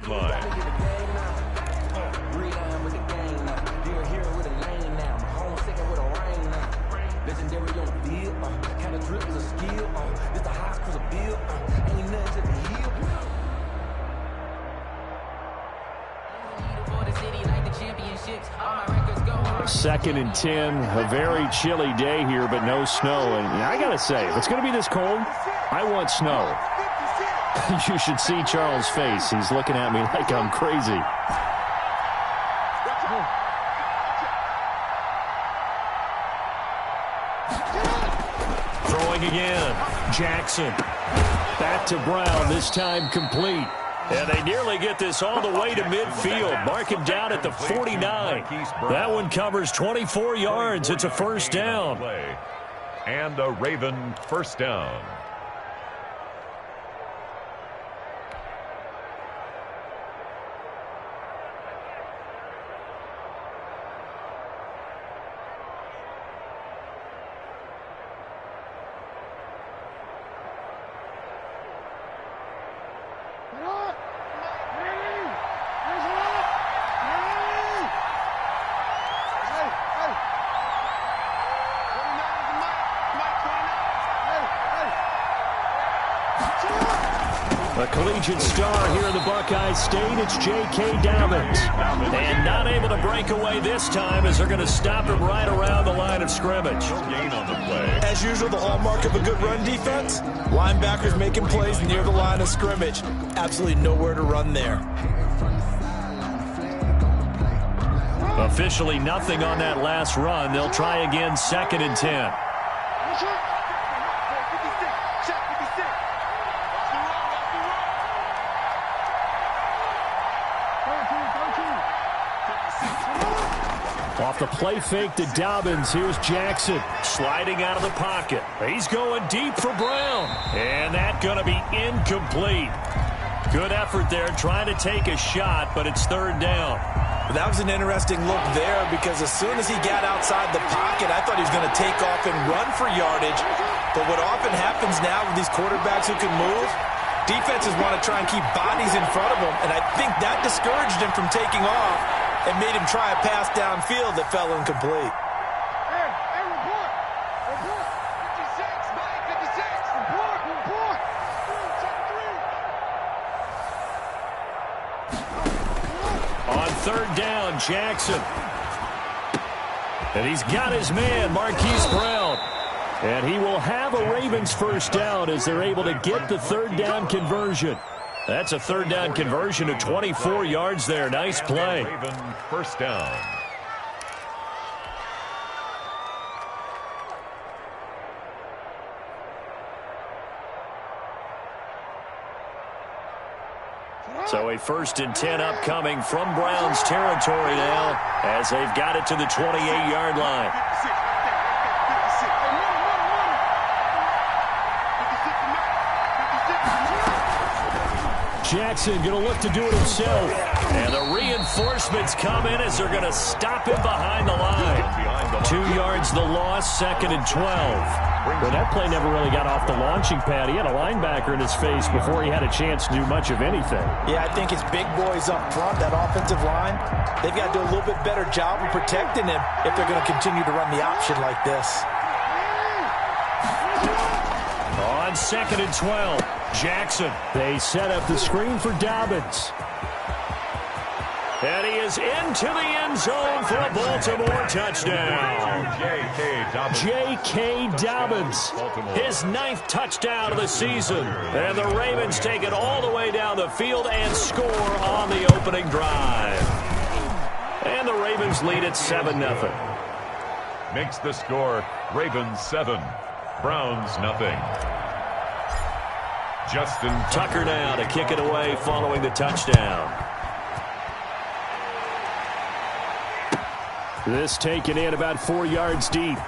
Line. Second and 10, a very chilly day here, but no snow. And I got to say, if it's going to be this cold, I want snow. You should see Charles' face. He's looking at me like I'm crazy. Throwing again. Jackson. Back to Brown, this time complete. And they nearly get this all the way to midfield. Mark him down at the 49. That one covers 24 yards. It's a first down. And a Raven first down. A collegiate star here in the Buckeye State, it's J.K. Dobbins. And not able to break away this time as they're going to stop him right around the line of scrimmage. Gain on the play. As usual, the hallmark of a good run defense, linebackers making plays near the line of scrimmage. Absolutely nowhere to run there. Officially nothing on that last run. They'll try again, second and 10. Off the play fake to Dobbins. Here's Jackson sliding out of the pocket. He's going deep for Brown. And that's going to be incomplete. Good effort there trying to take a shot, but it's third down. That was an interesting look there because as soon as he got outside the pocket, I thought he was going to take off and run for yardage. But what often happens now with these quarterbacks who can move, defenses want to try and keep bodies in front of them, and I think that discouraged him from taking off and made him try a pass downfield that fell incomplete. Hey, report. 56, Mike, 56. Report. On third down, Jackson. And he's got his man, Marquise Brown. And he will have a Ravens first down as they're able to get the third down conversion. That's a third down conversion of 24 yards there. Nice play. Raven first down. So a first and 10 upcoming from Browns territory now as they've got it to the 28-yard line. Jackson going to look to do it himself. And the reinforcements come in as they're going to stop him behind the line. 2 yards the loss, second and 12. Well, that play never really got off the launching pad. He had a linebacker in his face before he had a chance to do much of anything. Yeah, I think his big boys up front, that offensive line, they've got to do a little bit better job of protecting him if they're going to continue to run the option like this. On second and 12, Jackson. They set up the screen for Dobbins. And he is into the end zone for a Baltimore touchdown. J.K. Dobbins, his 9th touchdown of the season. And the Ravens take it all the way down the field and score on the opening drive. And the Ravens lead at 7-0. Makes the score Ravens 7, Browns nothing. Justin Tucker now to kick it away following the touchdown. This taken in about 4 yards deep.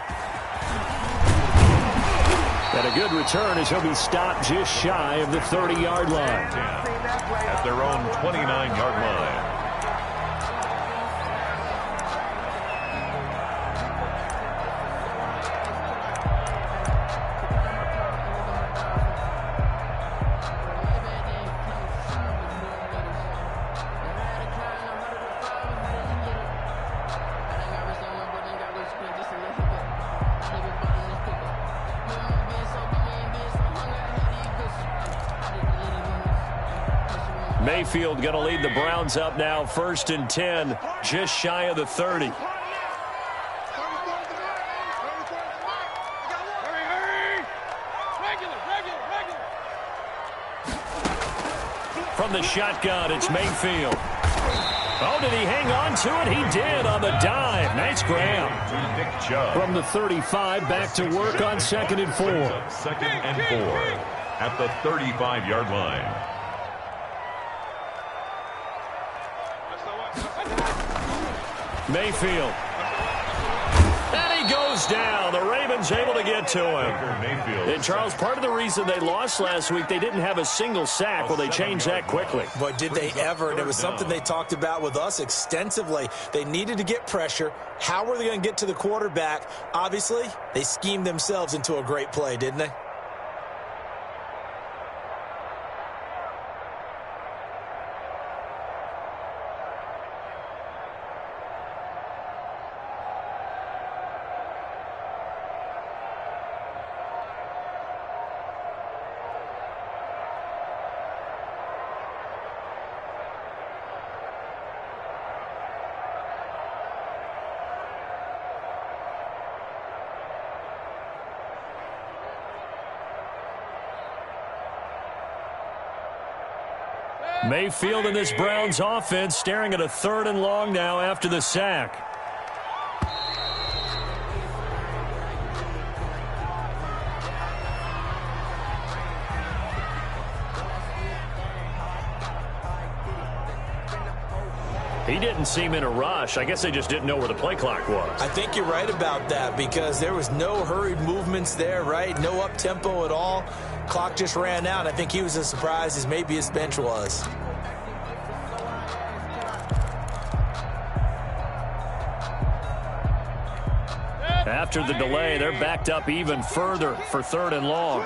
And a good return as he'll be stopped just shy of the 30-yard line. At their own 29-yard line. Mayfield going to lead the Browns up now, 1st and 10, just shy of the 30. From the shotgun, it's Mayfield. Oh, did he hang on to it? He did on the dive. Nice grab. From the 35, back to work on 2nd and 4. 2nd and 4 at the 35-yard line. Mayfield. And he goes down. The Ravens able to get to him. And Charles, part of the reason they lost last week, they didn't have a single sack. Well, they changed that quickly. But did they ever? And it was something they talked about with us extensively. They needed to get pressure. How were they going to get to the quarterback? Obviously, they schemed themselves into a great play, didn't they? Mayfield and this Browns offense staring at a 3rd and long now after the sack. He didn't seem in a rush. I guess they just didn't know where the play clock was. I think you're right about that because there was no hurried movements there, right? No up-tempo at all. Clock just ran out. I think he was as surprised as maybe his bench was. After the delay, they're backed up even further for 3rd and long.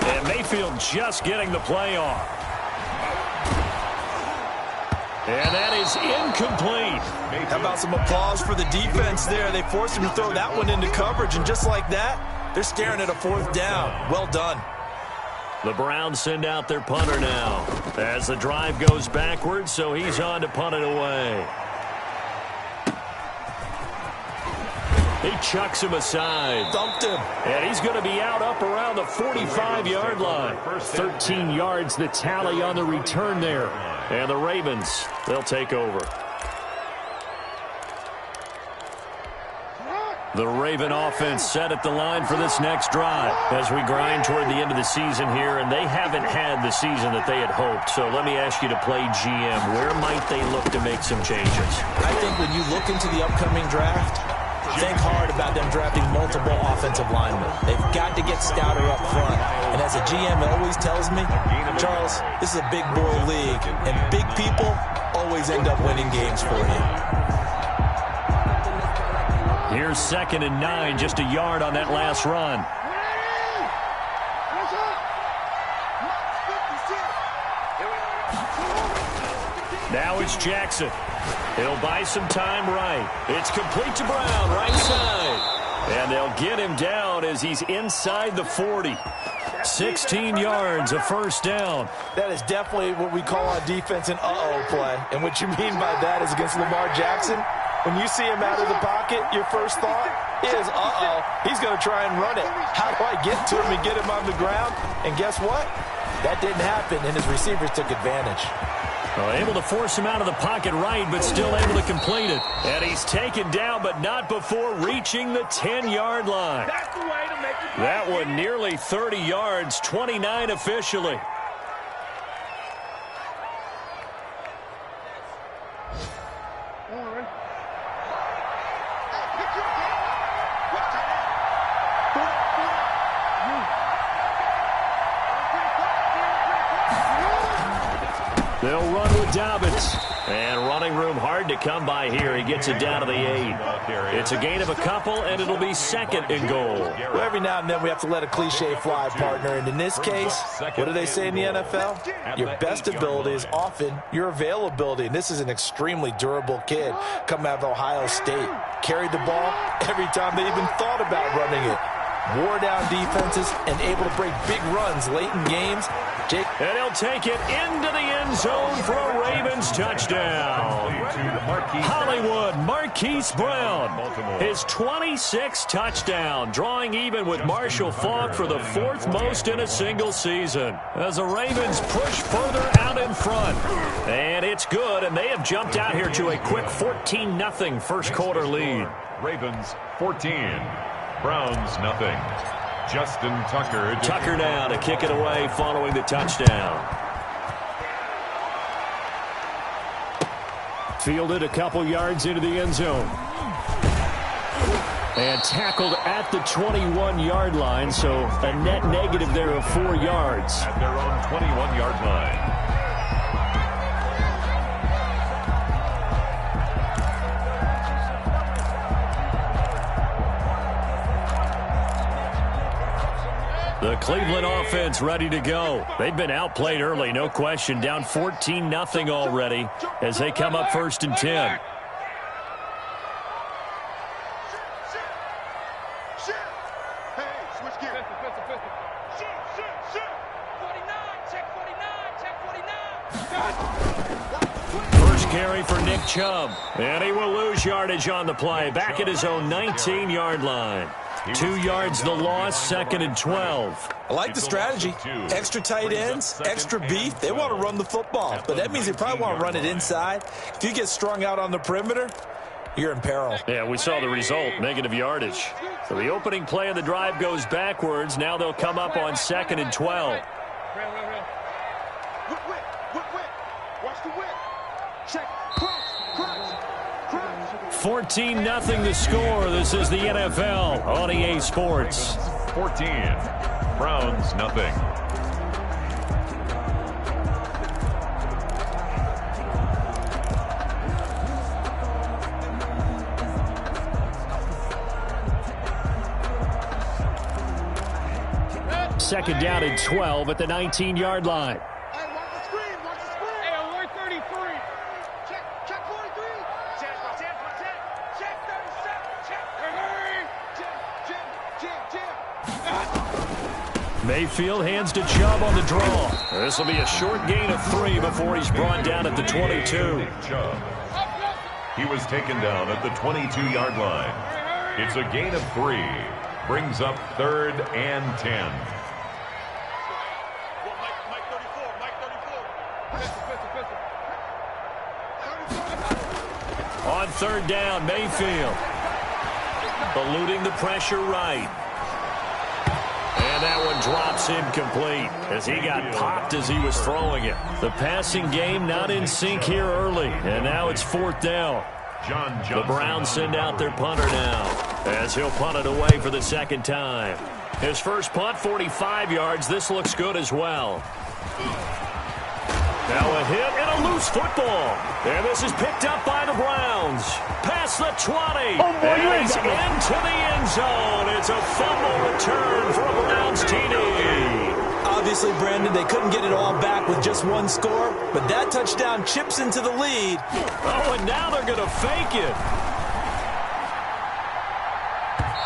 And Mayfield just getting the play off. And that is incomplete. How about some applause for the defense there? They forced him to throw that one into coverage, and just like that, they're staring at a 4th down. Well done. The Browns send out their punter now as the drive goes backwards, so he's on to punt it away. He chucks him aside. Thumped him. And he's going to be out up around the 45-yard line. 13 yards the tally on the return there. And the Ravens, they'll take over. The Raven offense set at the line for this next drive as we grind toward the end of the season here, and they haven't had the season that they had hoped. So let me ask you to play GM. Where might they look to make some changes? I think when you look into the upcoming draft, think hard about them drafting multiple offensive linemen. They've got to get stouter up front. And as a GM always tells me, Charles, this is a big boy league, and big people always end up winning games for you. Here's 2nd and 9, just a yard on that last run. Now it's Jackson. He'll buy some time right. It's complete to Brown, right side. And they'll get him down as he's inside the 40. 16 yards, a 1st down. That is definitely what we call on defense an uh-oh play. And what you mean by that is against Lamar Jackson, when you see him out of the pocket, your first thought is, uh-oh, he's going to try and run it. How do I get to him and get him on the ground? And guess what? That didn't happen, and his receivers took advantage. Well, able to force him out of the pocket right, but still able to complete it. And he's taken down, but not before reaching the 10-yard line. That's the way to make it. That one nearly 30 yards, 29 officially. They'll run with Dobbins. And running room hard to come by here. He gets it down to the 8. It's a gain of a couple, and it'll be second and goal. Well, every now and then we have to let a cliche fly, partner. And in this case, what do they say in the NFL? Your best ability is often your availability. And this is an extremely durable kid coming out of Ohio State. Carried the ball every time they even thought about running it. Wore down defenses and able to break big runs late in games. And he'll take it into the end zone for a Ravens touchdown. Hollywood Marquise Brown, his 26th touchdown, drawing even with Marshall Faulk for the 4th most in a single season. As the Ravens push further out in front. And it's good, and they have jumped out here to a quick 14-0 first quarter lead. Ravens 14, Browns nothing. Justin Tucker. Tucker down to kick it away following the touchdown. Fielded a couple yards into the end zone. And tackled at the 21-yard line, so a net negative there of 4 yards. At their own 21-yard line. The Cleveland offense ready to go. They've been outplayed early, no question. Down 14-0 already as they come up 1st and 10. First carry for Nick Chubb. And he will lose yardage on the play. Back at his own 19-yard line. 2 yards the loss, 2nd and 12. I like the strategy. Extra tight ends, extra beef. They want to run the football, but that means they probably want to run it inside. If you get strung out on the perimeter, you're in peril. Yeah, we saw the result, negative yardage. So the opening play of the drive goes backwards. Now they'll come up on 2nd and 12. Watch the whip. Check. 14-0 the score. This is the NFL on EA Sports. 14, Browns nothing. Second down and 12 at the 19-yard line. Mayfield hands to Chubb on the draw. This will be a short gain of 3 before he's brought down at the 22. He was taken down at the 22-yard line. It's a gain of 3. Brings up 3rd and 10. On 3rd down, Mayfield. Eluding the pressure right. And that one drops incomplete as he got popped as he was throwing it. The passing game not in sync here early, and now it's 4th down. The Browns send out their punter now as he'll punt it away for the 2nd time. His first punt, 45 yards. This looks good as well. Now a hit and a loose football. And this is picked up by the Browns. Past the 20. And he's into the end zone. It's a fumble return for a Browns TD. Obviously, Brandon, they couldn't get it all back with just one score, but that touchdown chips into the lead. Oh, and now they're going to fake it.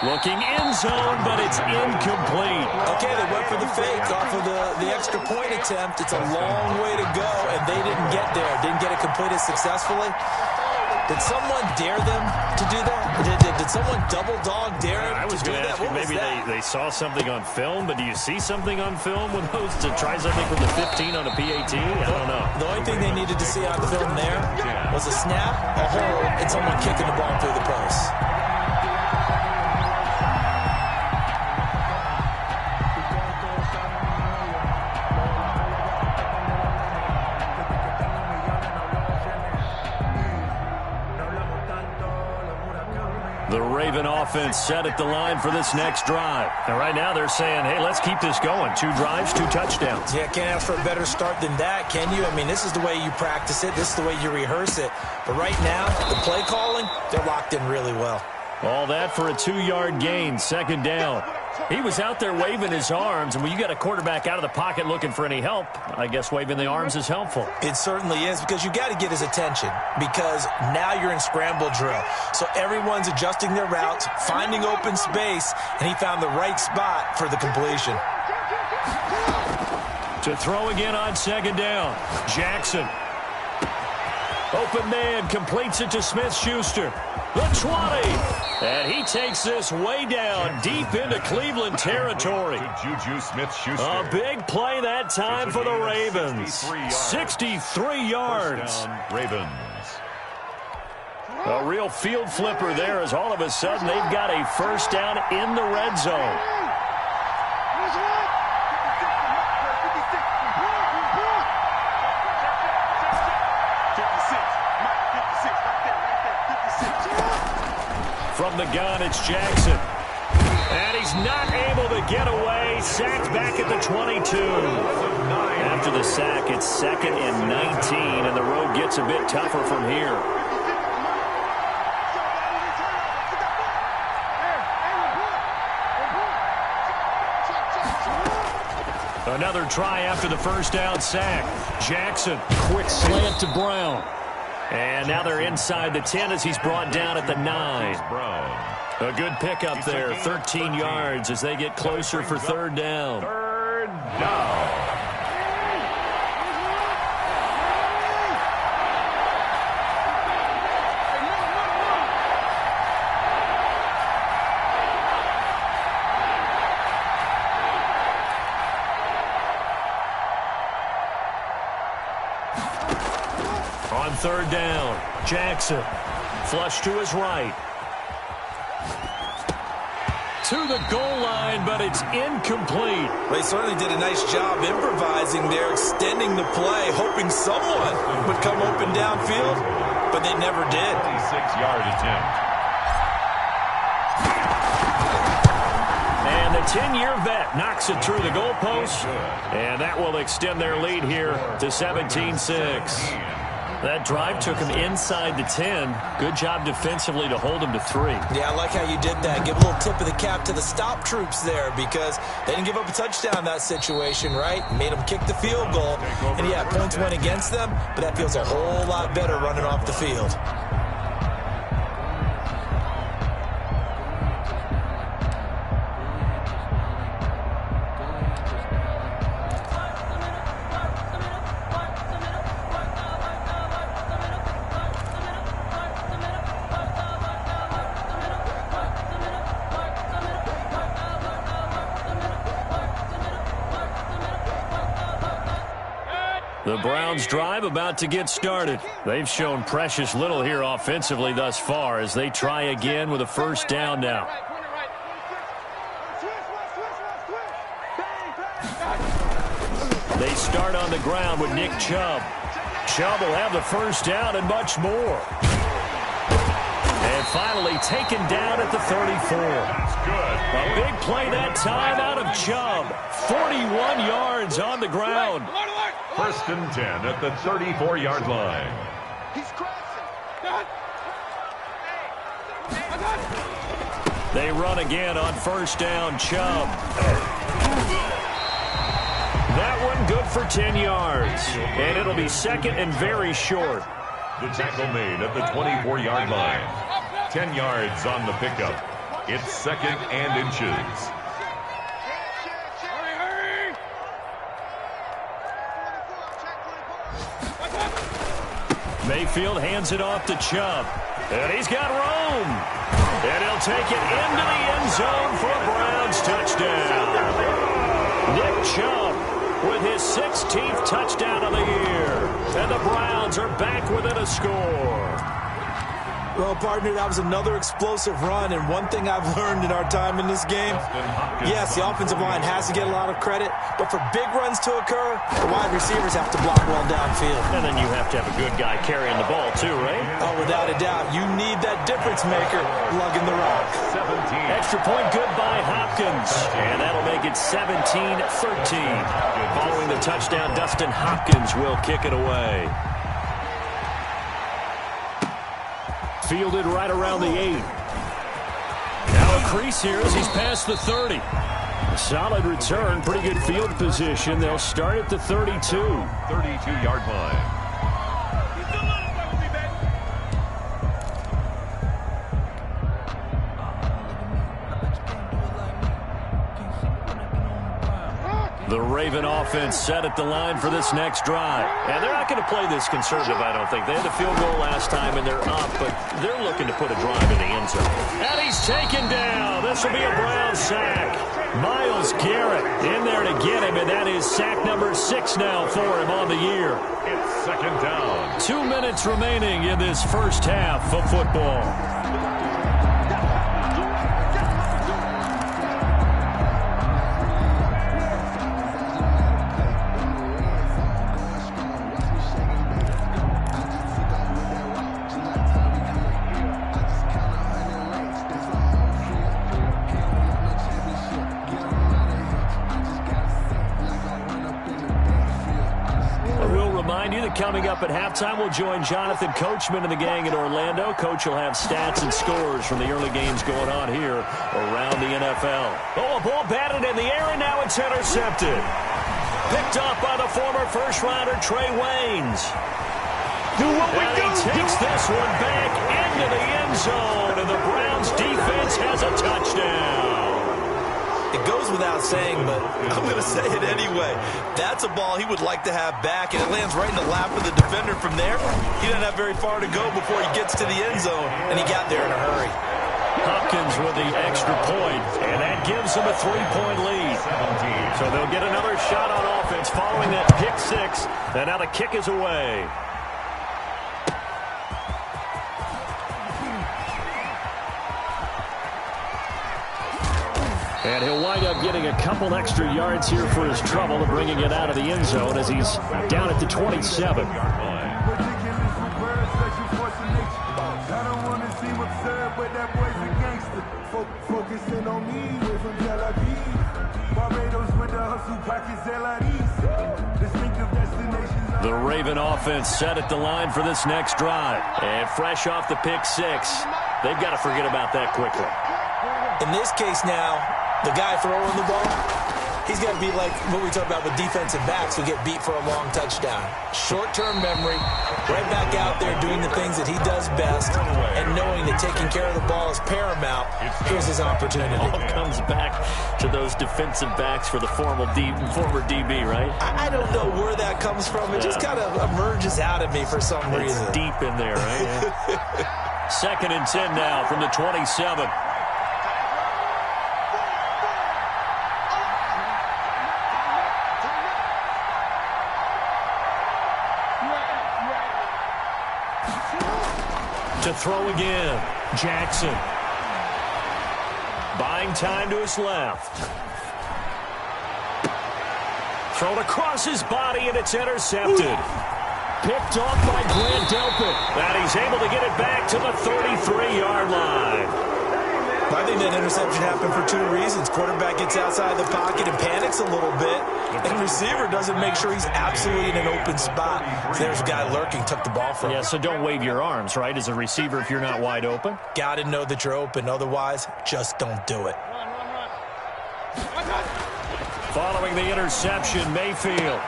Looking end zone, but it's incomplete. Okay, they went for the fake off of the extra point attempt. It's a long way to go, and they didn't get there. Didn't get it completed successfully. Did someone dare them to do that? Did someone double dog dare them I was to do going to that? ask you, maybe they saw something on film, but do you see something on film with those to try something from the 15 on a PAT? I don't know. The only thing they needed to see on film there was a snap, a hold, and someone kicking the ball through the post. The Raven offense set at the line for this next drive. And right now they're saying, hey, let's keep this going. 2 drives, 2 touchdowns. Yeah, can't ask for a better start than that, can you? I mean, this is the way you practice it. This is the way you rehearse it. But right now, the play calling, they're locked in really well. All that for a 2-yard gain, 2nd down. He was out there waving his arms, and when you got a quarterback out of the pocket looking for any help, I guess waving the arms is helpful. It certainly is, because you got to get his attention, because now you're in scramble drill. So everyone's adjusting their routes, finding open space, and he found the right spot for the completion. To throw again on 2nd down, Jackson. Open man, completes it to Smith-Schuster. The 20. And he takes this way down, deep into Cleveland territory. Juju Smith-Schuster. A big play that time for the Ravens. 63 yards. Ravens. A real field flipper there, as all of a sudden they've got a 1st down in the red zone. From the gun, it's Jackson. And he's not able to get away. Sacked back at the 22. After the sack, it's 2nd and 19, and the road gets a bit tougher from here. Another try after the 1st down sack. Jackson, quick slant to Brown. And now they're inside the 10 as he's brought down at the 9. A good pickup there, 13 yards as they get closer for 3rd down. 3rd down. On 3rd down, Jackson. Flush to his right. To the goal line, but it's incomplete. Well, he certainly did a nice job improvising there, extending the play, hoping someone would come open downfield, but they never did. 56-yard attempt. And the 10-year vet knocks it through the goalpost, and that will extend their lead here to 17-6. That drive took him inside the 10. Good job defensively to hold him to 3. Yeah, I like how you did that. Give a little tip of the cap to the stop troops there, because they didn't give up a touchdown in that situation, right? Made them kick the field goal. And yeah, points went against them, but that feels a whole lot better running off the field. The Browns' drive about to get started. They've shown precious little here offensively thus far as they try again with a 1st down now. They start on the ground with Nick Chubb. Chubb will have the 1st down and much more. And finally taken down at the 34. A big play that time out of Chubb. 41 yards on the ground. 1st and 10 at the 34-yard line. He's crashing. They run again on 1st down, Chubb. That one good for 10 yards. And it'll be 2nd and very short. The tackle made at the 24-yard line. 10 yards on the pickup. It's 2nd and inches. Mayfield hands it off to Chubb. And he's got room. And he'll take it into the end zone for a Browns touchdown. Nick Chubb with his 16th touchdown of the year. And the Browns are back within a score. Well, partner, that was another explosive run, and one thing I've learned in our time in this game, yes, the offensive line has to get a lot of credit, but for big runs to occur, the wide receivers have to block well downfield. And then you have to have a good guy carrying the ball too, right? Oh, without a doubt. You need that difference maker lugging the rock. extra point good by Hopkins. And that'll make it 17-13. Following the touchdown, Dustin Hopkins will kick it away. Fielded right around the 8. Now a crease here as he's past the 30. A solid return, pretty good field position. They'll start at the 32. 32-yard line. The Raven offense set at the line for this next drive. And they're not going to play this conservative, I don't think. They had a field goal last time, and they're up, but they're looking to put a drive in the end zone. And he's taken down. This will be a Brown sack. Myles Garrett in there to get him, and that is sack number 6 now for him on the year. It's second down. 2 minutes remaining in this first half of football. Coming up at halftime, we'll join Jonathan Coachman and the gang in Orlando. Coach will have stats and scores from the early games going on here around the NFL. Oh, a ball batted in the air, and now it's intercepted. Picked off by the former first-rounder Trey Waynes. And he takes this one back into the end zone, and the Browns defense has a touchdown. It goes without saying, but I'm going to say it anyway. That's a ball he would like to have back, and it lands right in the lap of the defender from there. He doesn't have very far to go before he gets to the end zone, and he got there in a hurry. Hopkins with the extra point, and that gives them a 3-point lead. So they'll get another shot on offense following that pick 6, and now the kick is away. And he'll wind up getting a couple extra yards here for his trouble, bringing it out of the end zone as he's down at the 27. The Raven offense set at the line for this next drive. And fresh off the pick 6, they've got to forget about that quickly. In this case now, the guy throwing the ball, he's got to be like what we talk about with defensive backs who get beat for a long touchdown. Short-term memory, right back out there doing the things that he does best, and knowing that taking care of the ball is paramount. Here's his opportunity. All comes back to those defensive backs for the former DB, right? I don't know where that comes from. It just kind of emerges out of me for some reason. It's deep in there, right? 2nd and 10 now from the 27. To throw again, Jackson. Buying time to his left. Thrown across his body, and it's intercepted. Picked off by Grant Delpit. And he's able to get it back to the 33-yard line. I think that interception happened for 2 reasons. Quarterback gets outside the pocket and panics a little bit, and receiver doesn't make sure he's absolutely in an open spot. So there's a guy lurking, took the ball from him. Yeah, so don't wave your arms, right, as a receiver if you're not wide open? Got to know that you're open. Otherwise, just don't do it. Following the interception, Mayfield.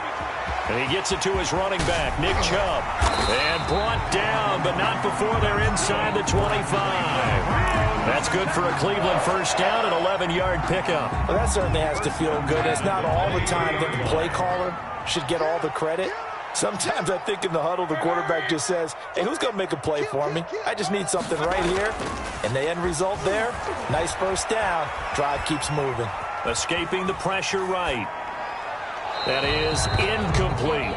And he gets it to his running back, Nick Chubb. And brought down, but not before they're inside the 25. That's good for a Cleveland first down, an 11-yard pickup. Well, that certainly has to feel good. It's not all the time that the play caller should get all the credit. Sometimes I think in the huddle, the quarterback just says, hey, who's going to make a play for me? I just need something right here. And the end result there, nice first down. Drive keeps moving. Escaping the pressure right. That is incomplete.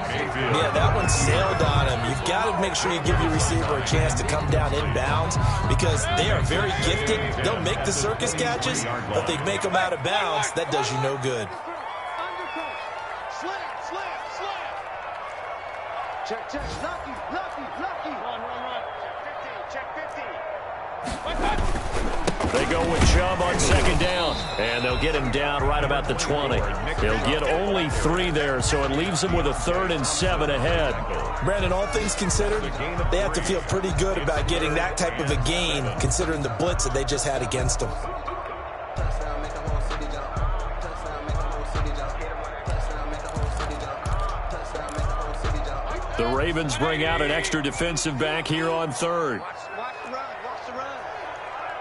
Yeah, that one sailed on him. You've got to make sure you give your receiver a chance to come down inbounds because they are very gifted. They'll make the circus catches, but they make them out of bounds. That does you no good. Check, lucky. Run. Check 50. They go with Chubb on second down, and they'll get him down right about the 20. He'll get only 3 there, so it leaves him with a 3rd and 7 ahead. Brandon, all things considered, they have to feel pretty good about getting that type of a gain, considering the blitz that they just had against them. The Ravens bring out an extra defensive back here on 3rd. Watch the run. Watch the run.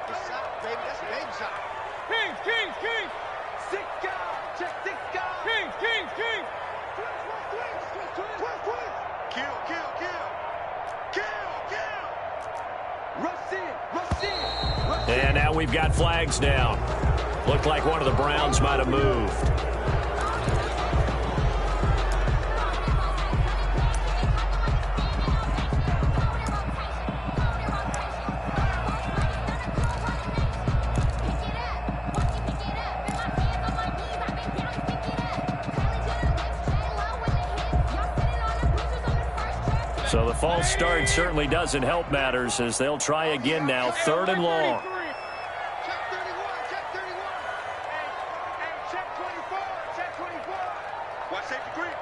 Good shot, baby. That's a baby shot. Kings. 6 guys. Check 6 guys. Kings. Twist. Kill. Rush in. And now we've got flags down. Looked like one of the Browns might have moved. So the false start certainly doesn't help matters as they'll try again now, 3rd and long. Check 31. Hey, check 24. Watch safety creeping.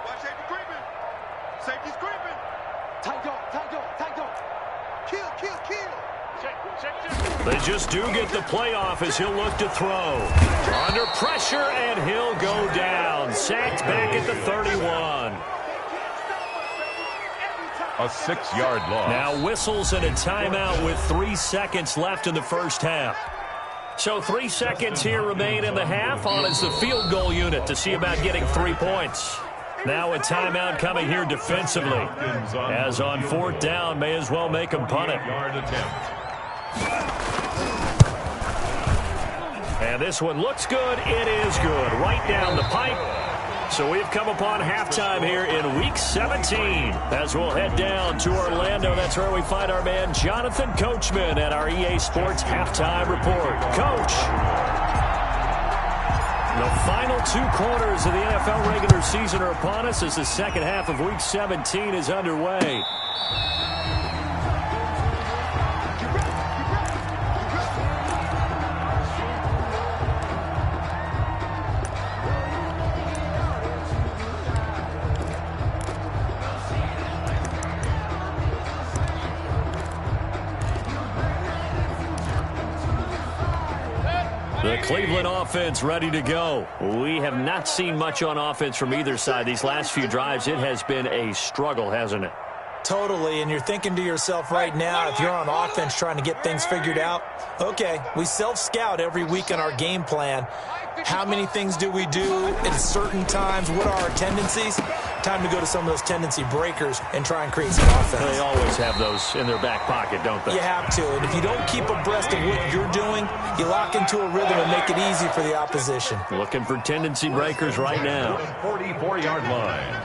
Safety's creeping. Tight dog. Kill. Check. They just do get the playoff as he'll look to throw. Under pressure, and he'll go down. Sacked back at the 31. A 6-yard loss. Now whistles and a timeout with 3 seconds left in the first half. So 3 seconds here remain in the half. On is the field goal unit to see about getting 3 points. Now a timeout coming here defensively. As on 4th down, may as well make him punt it. And this one looks good. It is good. Right down the pipe. So we've come upon halftime here in Week 17. As we'll head down to Orlando, that's where we find our man Jonathan Coachman at our EA Sports Halftime Report. Coach, the final 2 quarters of the NFL regular season are upon us as the second half of Week 17 is underway. The Cleveland offense ready to go. We have not seen much on offense from either side. These last few drives, it has been a struggle, hasn't it? Totally, and you're thinking to yourself right now, if you're on offense trying to get things figured out, okay, we self-scout every week on our game plan. How many things do we do at certain times? What are our tendencies? Time to go to some of those tendency breakers and try and create some offense. They always have those in their back pocket, don't they? You have to, and if you don't keep abreast of what you're doing, you lock into a rhythm and make it easy for the opposition. Looking for tendency breakers right now. 44-yard line.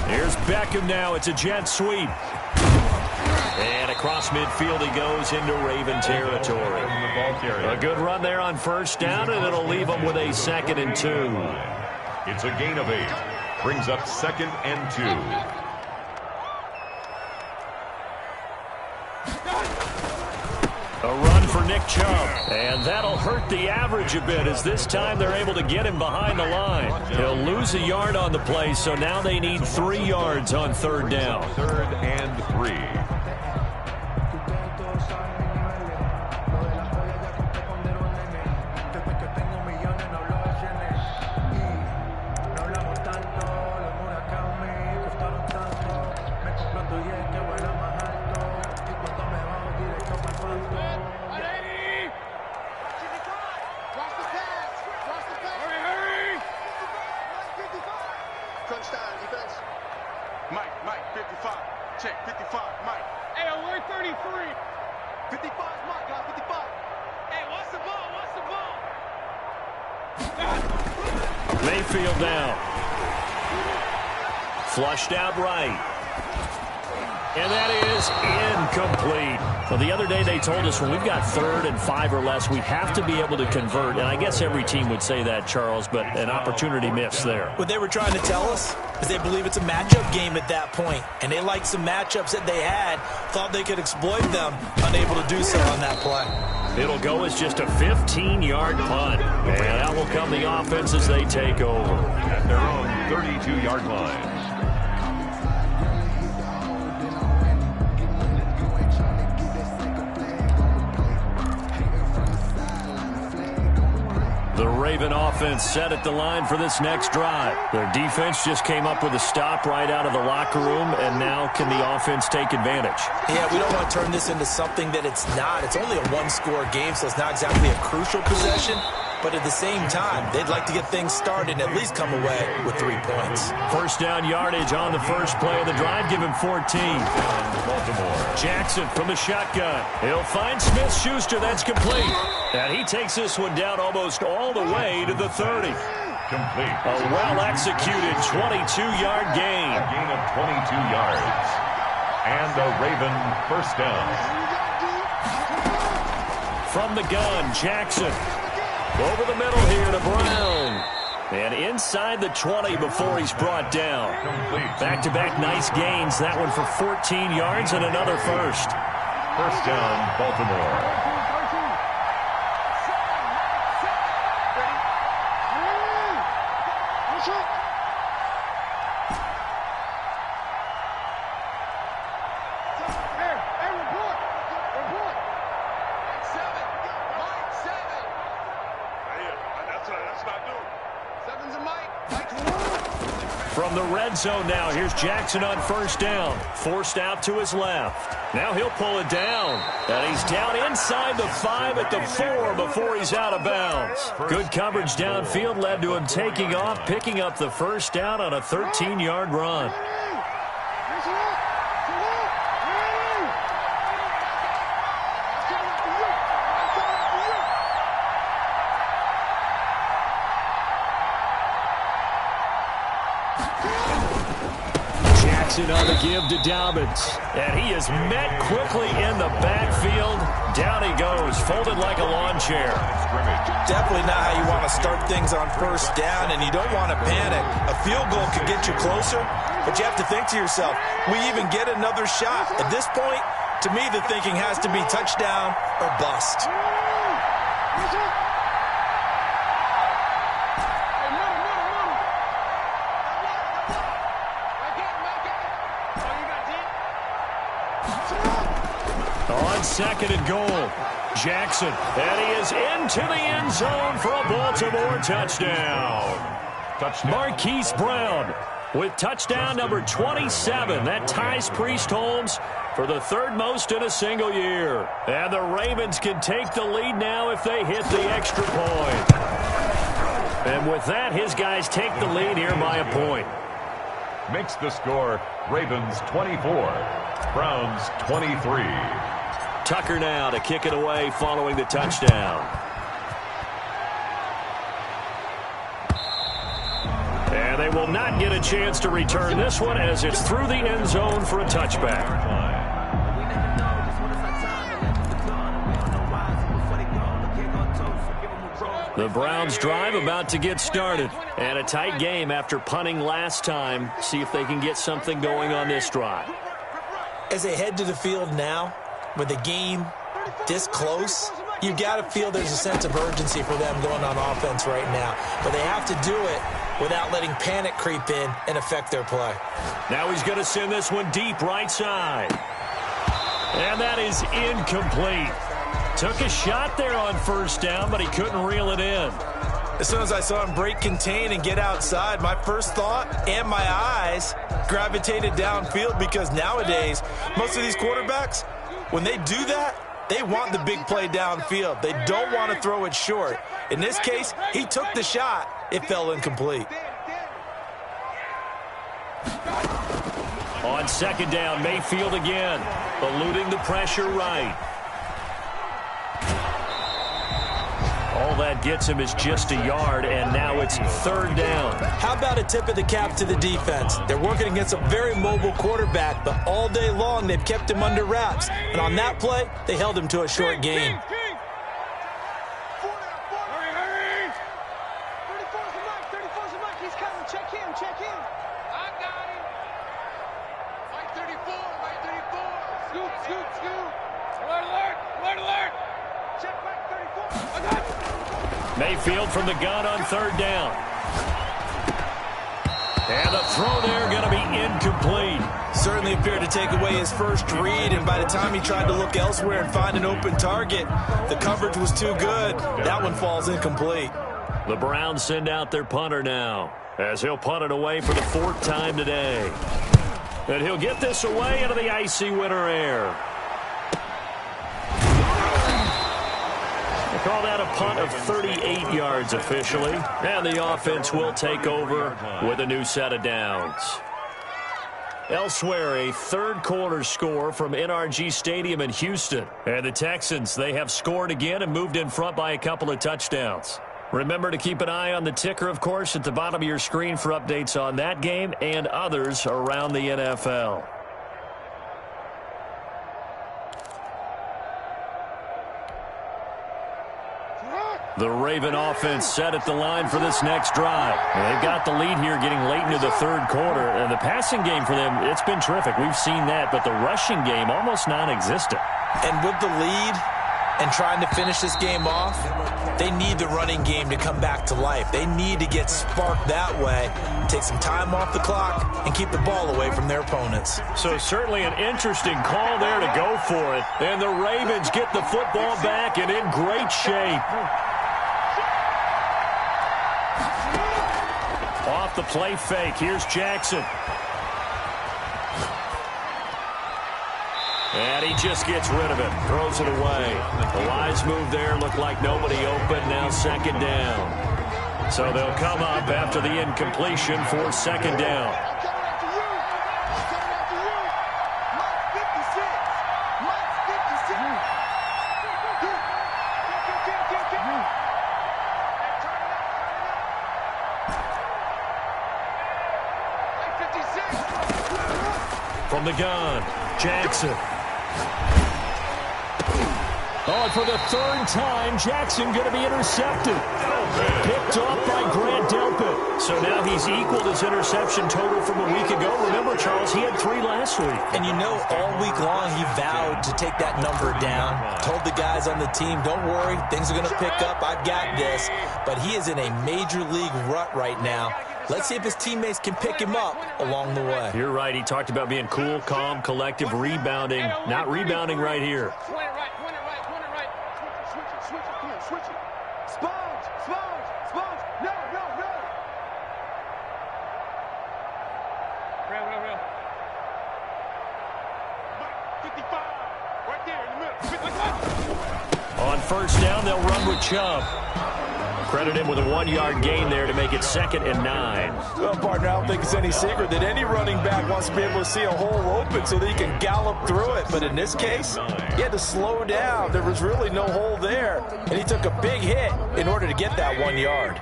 Here's Beckham now. It's a jet sweep. And across midfield he goes into Raven territory. A good run there on 1st down, and it'll leave him with a 2nd and 2. It's a gain of 8. Brings up 2nd and 2. A run for Nick Chubb. And that'll hurt the average a bit as this time they're able to get him behind the line. He'll lose a yard on the play, so now they need 3 yards on 3rd down. 3rd and 3. Mike, 55. Check, 55, Mike. Hey, alert 33. 55 is Mike, guys, 55. Hey, watch the ball. Mayfield now. Flushed out right. And that is incomplete. Well, the other day they told us when we've got 3rd and 5 or less, we have to be able to convert. And I guess every team would say that, Charles, but an opportunity missed there. What they were trying to tell us, Because they believe it's a matchup game at that point, and they like some matchups that they had, thought they could exploit them, unable to do so on that play. It'll go as just a 15-yard punt, and out will come the offense as they take over. At their own 32-yard line. The Raven offense set at the line for this next drive. Their defense just came up with a stop right out of the locker room, and now can the offense take advantage? Yeah, we don't want to turn this into something that it's not. It's only a one-score game, so it's not exactly a crucial possession. But at the same time, they'd like to get things started and at least come away with 3 points. First down yardage on the first play of the drive. Give him 14. Baltimore. Jackson from the shotgun. He'll find Smith-Schuster. That's complete. And he takes this one down almost all the way to the 30. Complete. A well-executed 22-yard gain. A gain of 22 yards. And a Raven first down. From the gun, Jackson. Over the middle here to Brown. And inside the 20 before he's brought down. Back-to-back nice gains. That one for 14 yards and another first. First down, Baltimore. From the red zone now, here's Jackson on first down. Forced out to his left. Now he'll pull it down. And he's down inside the 5 at the 4 before he's out of bounds. Good coverage downfield led to him taking off, picking up the first down on a 13-yard run. On the give to Dobbins. And he is met quickly in the backfield. Down he goes, folded like a lawn chair. Definitely not how you want to start things on first down, and you don't want to panic. A field goal could get you closer, but you have to think to yourself, we even get another shot. At this point, to me, the thinking has to be touchdown or bust. Second and goal. Jackson, and he is into the end zone for a Baltimore touchdown. Marquise Brown with touchdown number 27. That ties Priest Holmes for the third most in a single year. And the Ravens can take the lead now if they hit the extra point. And with that, his guys take the lead here by a point. Makes the score Ravens 24, Browns 23. Tucker now to kick it away following the touchdown. And they will not get a chance to return this one as it's through the end zone for a touchback. The Browns drive about to get started. And a tight game after punting last time. See if they can get something going on this drive. As they head to the field now, with the game this close, you got to feel there's a sense of urgency for them going on offense right now. But they have to do it without letting panic creep in and affect their play. Now he's going to send this one deep right side. And that is incomplete. Took a shot there on first down, but he couldn't reel it in. As soon as I saw him break contain and get outside, my first thought and my eyes gravitated downfield, because nowadays, most of these quarterbacks, when they do that, they want the big play downfield. They don't want to throw it short. In this case, he took the shot. It fell incomplete. On second down, Mayfield again, eluding the pressure right. All that gets him is just a yard, and now it's third down. How about a tip of the cap to the defense? They're working against a very mobile quarterback, but all day long they've kept him under wraps. And on that play, they held him to a short gain. Mayfield from the gun on third down. And the throw there going to be incomplete. Certainly appeared to take away his first read, and by the time he tried to look elsewhere and find an open target, the coverage was too good. That one falls incomplete. The Browns send out their punter now, as he'll punt it away for the 4th time today. And he'll get this away into the icy winter air. They call that a punt of 38 yards officially. And the offense will take over with a new set of downs. Elsewhere, a third-quarter score from NRG Stadium in Houston. And the Texans, they have scored again and moved in front by a couple of touchdowns. Remember to keep an eye on the ticker, of course, at the bottom of your screen for updates on that game and others around the NFL. The Raven offense set at the line for this next drive. They've got the lead here getting late into the third quarter. And the passing game for them, it's been terrific. We've seen that, but the rushing game almost non-existent. And with the lead and trying to finish this game off, they need the running game to come back to life. They need to get sparked that way, take some time off the clock, and keep the ball away from their opponents. So certainly an interesting call there to go for it. And the Ravens get the football back and in great shape. Off the play fake, here's Jackson. And he just gets rid of it, throws it away. The wise move there, looked like nobody open, now second down. So they'll come up after the incompletion for second down. From the gun, Jackson. Oh, and for the 3rd time, Jackson going to be intercepted. Picked off by Grant Delpit. So now he's equaled his interception total from a week ago. Remember, Charles, he had 3 last week. And you know, all week long he vowed to take that number down. Told the guys on the team, don't worry, things are going to pick up. I've got this. But he is in a major league rut right now. Let's see if his teammates can pick him up along the way. You're right. He talked about being cool, calm, collective, rebounding. Not rebounding right here. Point it right. Switch it. Come on, switch it. Sponge. No. Real. 55. Right there in the middle. On first down, they'll run with Chubb. Credit him with a 1-yard gain there to make it 2nd and 9. Well, partner, I don't think it's any secret that any running back wants to be able to see a hole open so that he can gallop through it. But in this case, he had to slow down. There was really no hole there. And he took a big hit in order to get that 1 yard.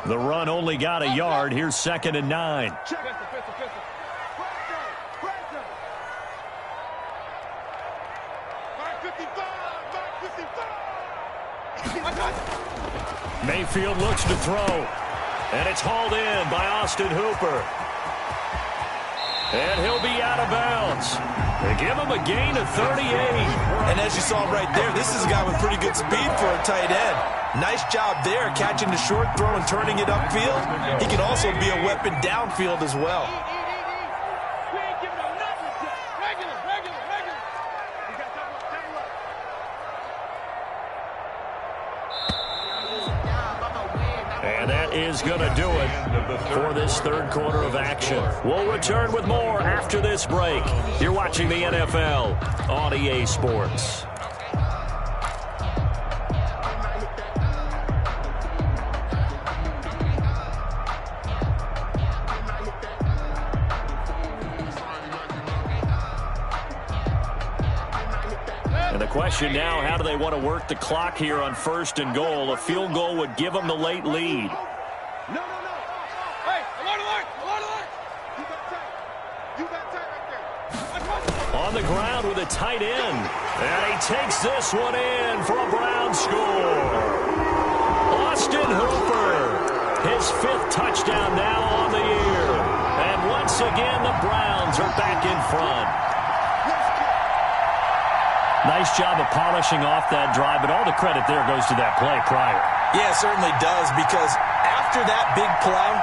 The run only got a yard. Here's 2nd and 9. Mayfield looks to throw. And it's hauled in by Austin Hooper. And he'll be out of bounds. They give him a gain of 38. And as you saw right there, this is a guy with pretty good speed for a tight end. Nice job there, catching the short throw and turning it upfield. He can also be a weapon downfield as well. And that is going to do it for this third quarter of action. We'll return with more after this break. You're watching the NFL on EA Sports. And the question now, how do they want to work the clock here on 1st and goal? A field goal would give them the late lead. No. Hey, alert. You got tight right there. On the ground with a tight end. And he takes this one in for a Brown score. Austin Hooper, his 5th touchdown now on the year. And once again, the Browns are back in front. Nice job of polishing off that drive, but all the credit there goes to that play prior. Yeah, it certainly does, because after that big play,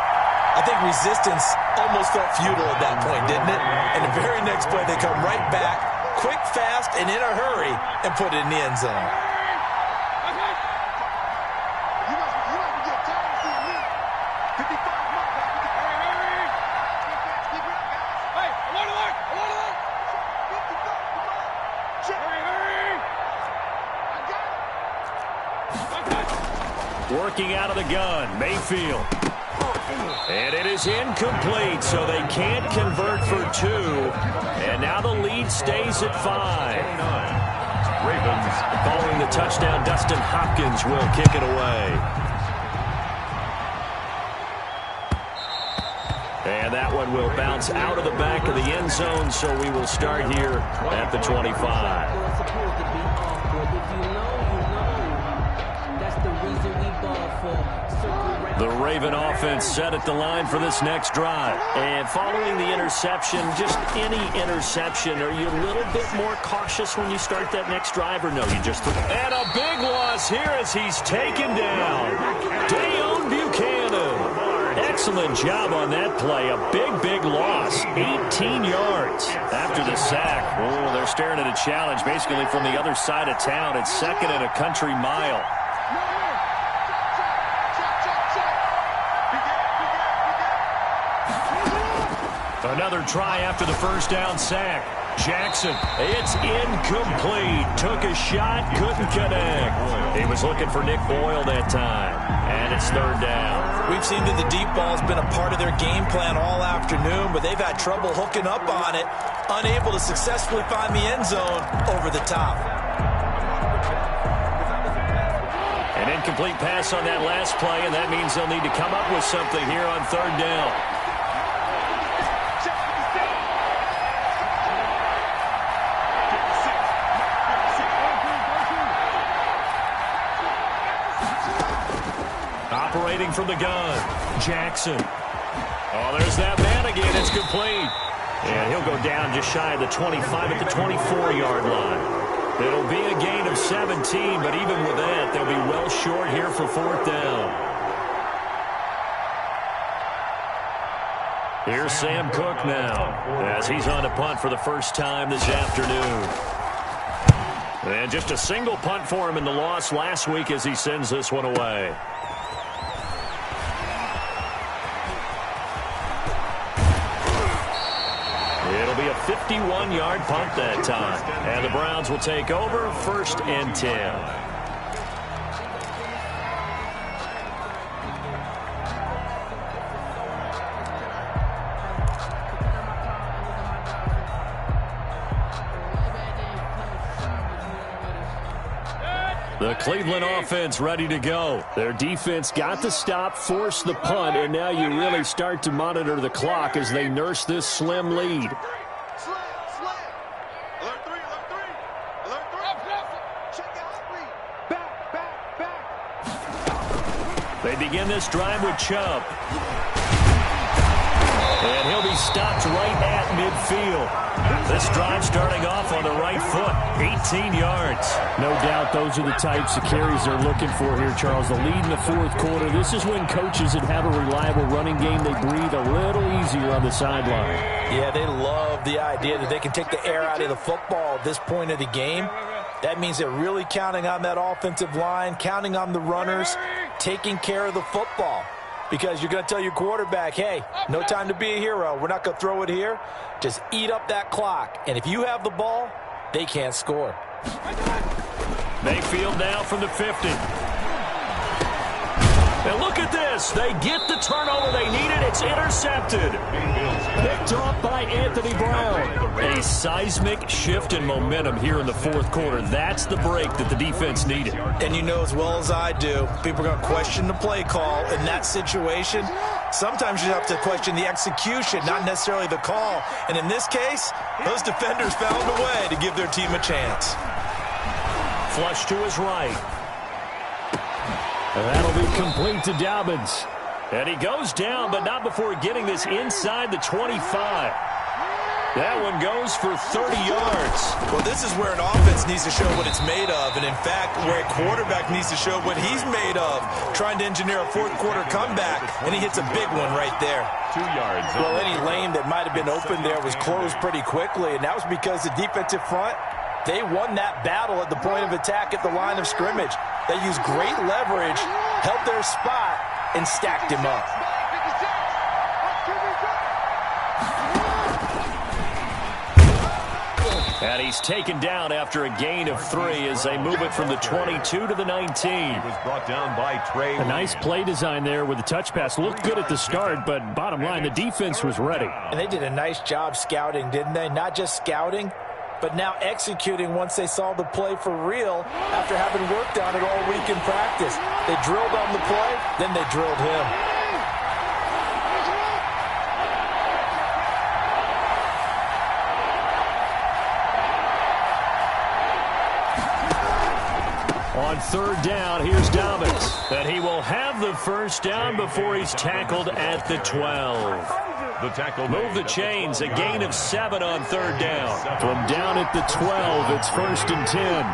I think resistance almost felt futile at that point, didn't it? And the very next play, they come right back, quick, fast, and in a hurry, and put it in the end zone. Working out of the gun, Mayfield. And it is incomplete, so they can't convert for 2. And now the lead stays at 5. Ravens. Following the touchdown, Dustin Hopkins will kick it away. And that one will bounce out of the back of the end zone, so we will start here at the 25. The Raven offense set at the line for this next drive. And following the interception, just any interception, are you a little bit more cautious when you start that next drive, or no? You just and a big loss here as he's taken down. Dayon Buchanan. Excellent job on that play. A big loss. 18 yards after the sack. Oh, they're staring at a challenge basically from the other side of town. It's 2nd and a country mile. Another try after the first down sack. Jackson, it's incomplete. Took a shot, couldn't connect. He was looking for Nick Boyle that time. And it's 3rd down. We've seen that the deep ball's been a part of their game plan all afternoon, but they've had trouble hooking up on it, unable to successfully find the end zone over the top. An incomplete pass on that last play, and that means they'll need to come up with something here on 3rd down. Operating from the gun, Jackson. Oh, there's that man again. It's complete. And he'll go down just shy of the 25 at the 24-yard line. It'll be a gain of 17, but even with that, they'll be well short here for 4th down. Here's Sam Cook now, as he's on a punt for the first time this afternoon. And just a single punt for him in the loss last week as he sends this one away. It'll be a 51-yard punt that time. And the Browns will take over 1st and 10. The Cleveland offense ready to go. Their defense got the stop, forced the punt, and now you really start to monitor the clock as they nurse this slim lead. They begin this drive with Chubb. And he'll be stopped right at midfield. This drive starting off on the right foot, 18 yards. No doubt those are the types of carries they're looking for here, Charles. The lead in the 4th quarter. This is when coaches that have a reliable running game, they breathe a little easier on the sideline. Yeah, they love the idea that they can take the air out of the football at this point of the game. That means they're really counting on that offensive line, counting on the runners, taking care of the football. Because you're going to tell your quarterback, hey, no time to be a hero. We're not going to throw it here. Just eat up that clock. And if you have the ball, they can't score. Mayfield now from the 50. And look at this. They get the turnover they needed. It's intercepted. Picked off by Anthony Brown. A seismic shift in momentum here in the 4th quarter. That's the break that the defense needed. And you know as well as I do, people are going to question the play call in that situation. Sometimes you have to question the execution, not necessarily the call. And in this case, those defenders found a way to give their team a chance. Flush to his right. And that'll be complete to Dobbins. And he goes down, but not before getting this inside the 25. That one goes for 30 yards. Well, this is where an offense needs to show what it's made of, and in fact, where a quarterback needs to show what he's made of, trying to engineer a fourth-quarter comeback, and he hits a big one right there. 2 yards. Well, any lane that might have been open there was closed pretty quickly, and that was because the defensive front, they won that battle at the point of attack at the line of scrimmage. They used great leverage, held their spot, and stacked him up. And he's taken down after a gain of 3 as they move it from the 22 to the 19. He was brought down by Trey. A nice play design there with the touch pass. Looked good at the start, but bottom line, the defense was ready. And they did a nice job scouting, didn't they? Not just scouting, but now executing once they saw the play for real after having worked on it all week in practice. They drilled on the play, then they drilled him. On third down, here's Dobbins. And he will have the first down before he's tackled at the 12. The tackle Move the chains, a gain of 7 on third down. From down at the 12, it's 1st and 10.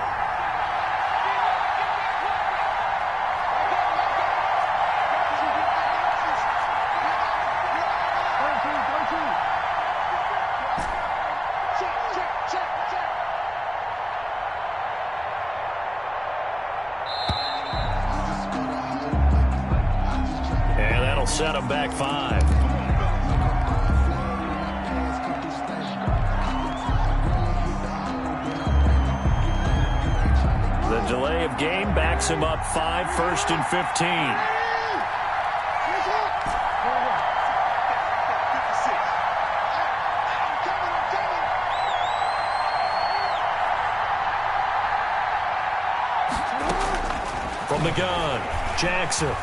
And that'll set him back 5. The delay of game backs him up 5, 1st and 15. From the gun, Jackson.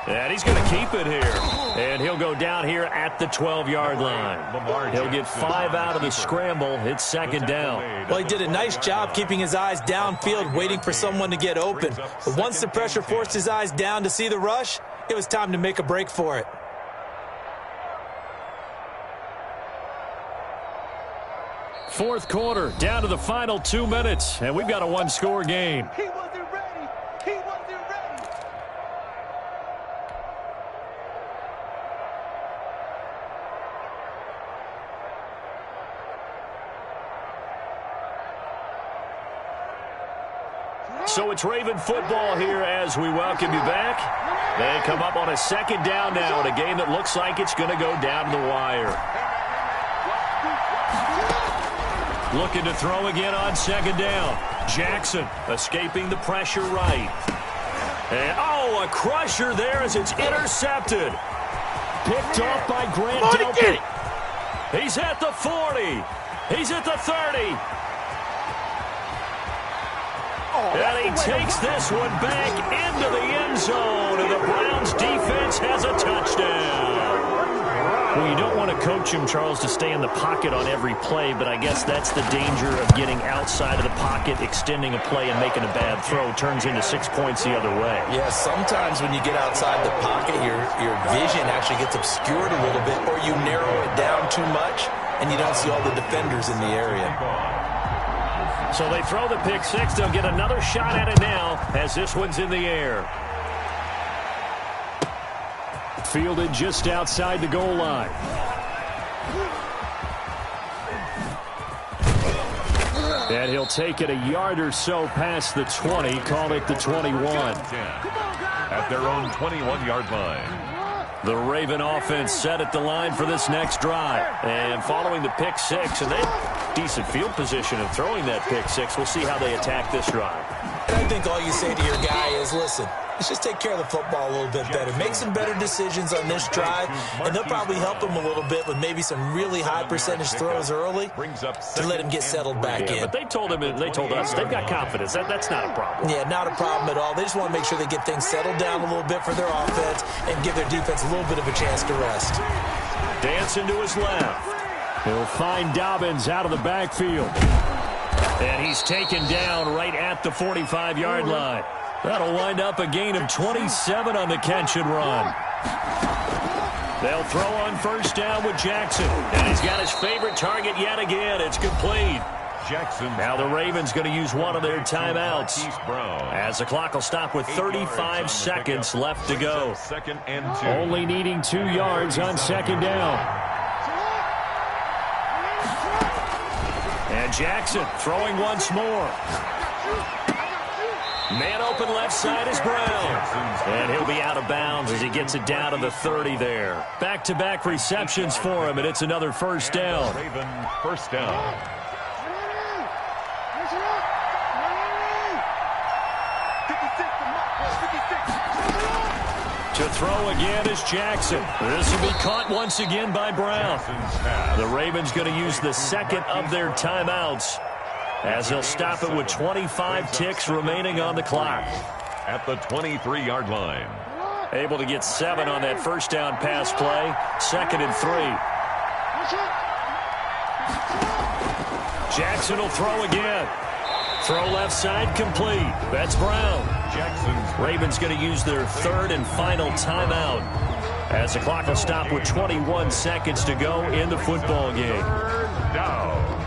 And he's going to keep it here. And he'll go down here at the 12-yard line. He'll get 5 out of the scramble. It's 2nd down. Well, he did a nice job keeping his eyes downfield, waiting for someone to get open. But once the pressure forced his eyes down to see the rush, it was time to make a break for it. Fourth quarter, down to the final 2 minutes, and we've got a one-score game. He wasn't ready. He wasn't ready. So it's Raven football here as we welcome you back. They come up on a 2nd down now in a game that looks like it's going to go down to the wire. Looking to throw again on 2nd down. Jackson escaping the pressure right. And, a crusher there as it's intercepted. Picked off by Grant Delpit. He's at the 40. He's at the 30. And he takes this one back into the end zone, and the Browns defense has a touchdown. Well, you don't want to coach him, Charles, to stay in the pocket on every play, but I guess that's the danger of getting outside of the pocket, extending a play, and making a bad throw. Turns into 6 points the other way. Yeah, sometimes when you get outside the pocket, your vision actually gets obscured a little bit, or you narrow it down too much, and you don't see all the defenders in the area. So they throw the pick 6. They'll get another shot at it now as this one's in the air. Fielded just outside the goal line. And he'll take it a yard or so past the 20, call it the 21. At their own 21-yard line. The Raven offense set at the line for this next drive. And following the pick 6, and they have decent field position of throwing that pick 6. We'll see how they attack this drive. And I think all you say to your guy is, listen, let's just take care of the football a little bit better. Make some better decisions on this drive, and they'll probably help him a little bit with maybe some really high percentage throws early to let him get settled back in. But they told us they've got confidence. That's not a problem. Yeah, not a problem at all. They just want to make sure they get things settled down a little bit for their offense and give their defense a little bit of a chance to rest. Dancing to his left. He'll find Dobbins out of the backfield. And he's taken down right at the 45-yard line. That'll wind up a gain of 27 on the catch and run. They'll throw on first down with Jackson. And he's got his favorite target yet again. It's complete. Jackson. Now the Ravens going to use one of their timeouts as the clock will stop with 35 seconds left to go. Second and 2. Only needing 2 yards on second down. And Jackson throwing once more. Man open left side is Brown. And he'll be out of bounds as he gets it down to the 30 there. Back-to-back receptions for him, and it's another first down. Raven first down. To throw again is Jackson. This will be caught once again by Brown. The Ravens going to use the second of their timeouts as they'll stop it with 25 ticks remaining on the clock. At the 23-yard line. Able to get 7 on that first down pass play. Second and 3. Jackson will throw again. Throw left side complete. That's Brown. Jackson's Ravens going to use their third and final timeout as the clock will stop with 21 seconds to go in the football game. third down.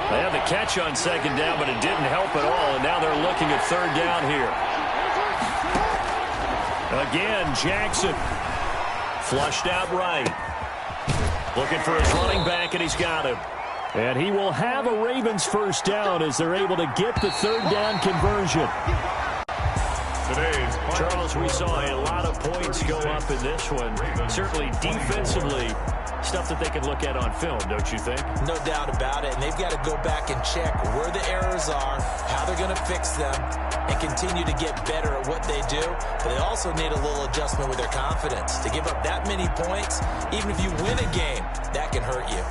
They had the catch on second down, but it didn't help at all, and now they're looking at third down here. Again, Jackson. Flushed out right. Looking for his running back, and he's got him. And he will have a Ravens first down as they're able to get the third down conversion. Charles, we saw a lot of points go up in this one. Certainly defensively, stuff that they can look at on film, don't you think? No doubt about it. And they've got to go back and check where the errors are, how they're going to fix them, and continue to get better at what they do. But they also need a little adjustment with their confidence. To give up that many points, even if you win a game, that can hurt you.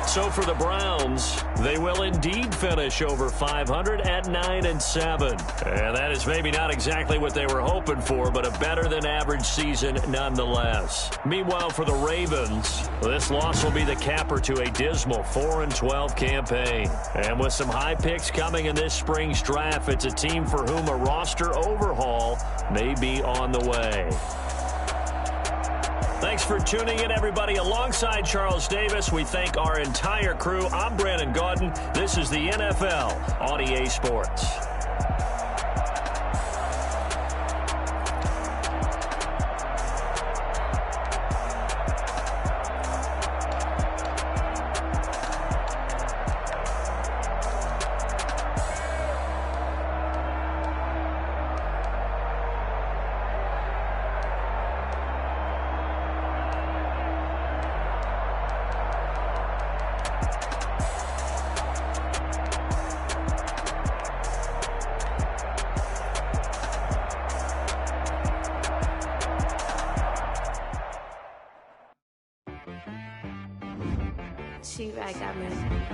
So for the Browns, they will indeed finish over 500 at 9-7. And that is maybe not exactly what they were hoping for, but a better than average season nonetheless. Meanwhile, for the Ravens, this loss will be the capper to a dismal 4-12 campaign. And with some high picks coming in this spring's draft, it's a team for whom a roster overhaul may be on the way. Thanks for tuning in, everybody. Alongside Charles Davis, we thank our entire crew. I'm Brandon Gaudin. This is the NFL on EA Sports. She right got me.